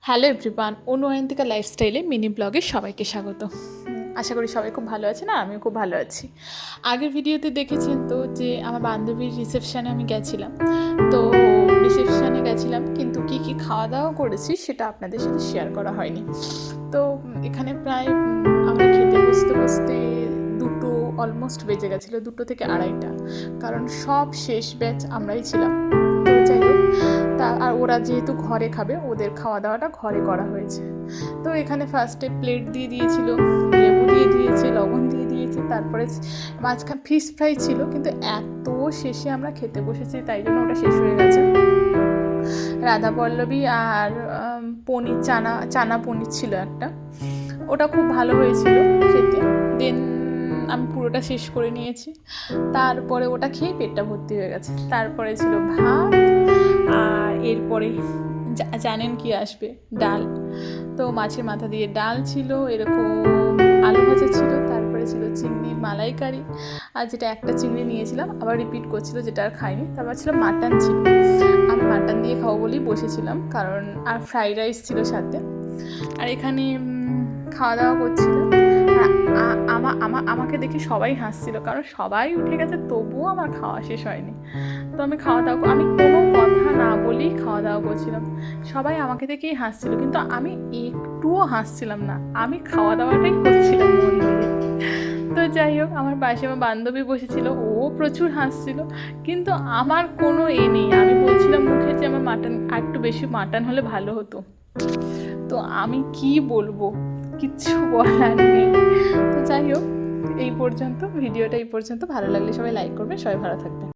Hello everyone, অনুয়ন্তিকা লাইফস্টাইলে mini ব্লগে সবাইকে স্বাগত। আশা করি সবাই খুব ভালো আছেন, আর আমিও খুব ভালো আছি। আগের ভিডিওতে দেখেছেন তো যে আমার বান্ধবীর রিসেপশানে আমি গেছিলাম। তো রিসেপশানে গেছিলাম, কিন্তু কী কী খাওয়া দাওয়া করেছি সেটা আপনাদের সাথে শেয়ার করা হয়নি। তো এখানে প্রায় আমরা খেতে বসতে বসতে দুটো অলমোস্ট বেজে গেছিলো, 2টো থেকে 2:30, কারণ সব শেষ ব্যাচ আমরাই ছিলাম। তো যাই হোক, আর ওরা যেহেতু ঘরে খাবে, ওদের খাওয়া দাওয়াটা ঘরে করা হয়েছে। তো এখানে ফার্স্টে প্লেট দিয়ে দিয়েছিল, লেবু দিয়ে দিয়েছে, লবণ দিয়ে দিয়েছে, তারপরে মাঝখান ফিশ ফ্রাই ছিল, কিন্তু এত শেষে আমরা খেতে বসেছি তাই জন্য ওটা শেষ হয়ে গেছে। রাধা পল্লবী আর পনির, চানা পনির ছিল একটা, ওটা খুব ভালো হয়েছিল খেতে। দেন আমি পুরোটা শেষ করে নিয়েছি। তারপরে ওটা খেয়ে পেটটা ভর্তি হয়ে গেছে। তারপরে ছিল ভাত, আর এরপরে জানেন কি আসবে, ডাল। তো মাছের মাথা দিয়ে ডাল ছিল, এরকম আলু ভাজা ছিল, তারপরে ছিল চিংড়ির মালাইকারি, আর যেটা একটা চিংড়ি নিয়েছিলাম আবার রিপিট করছিল, যেটা আর খাইনি। তারপর ছিল মাটন ছিল, আমি মাটন দিয়ে খাবো বলেই বসেছিলাম, কারণ আর ফ্রাইড রাইস ছিল সাথে। আর এখানে খাওয়া দাওয়া করছিল, আমাকে দেখে সবাই হাসছিল, কারণ সবাই উঠে গেছে তবুও আমার খাওয়া শেষ হয়নি। তো আমি আমি কোনো কথা না বলেই খাওয়া দাওয়া করছিলাম। সবাই আমাকে দেখেই হাসছিল, কিন্তু আমি একটুও হাসছিলাম না, আমি খাওয়া দাওয়াটাই করছিলাম মন দিয়ে। তো যাই হোক, আমার পাশে আমার বান্ধবী বসেছিল, ও প্রচুর হাসছিল, কিন্তু আমার কোনো নেই। আমি বলছিলাম মুখে যে আমার মাটন আর একটু বেশি মাটন হলে ভালো হতো। তো আমি কি বলবো, কিচ্ছু বলার নেই। তো যাই হোক, ভিডিওটা এই পর্যন্ত। ভালো লাগলে সবাই লাইক করবেন। সবাই ভালো থাকবেন।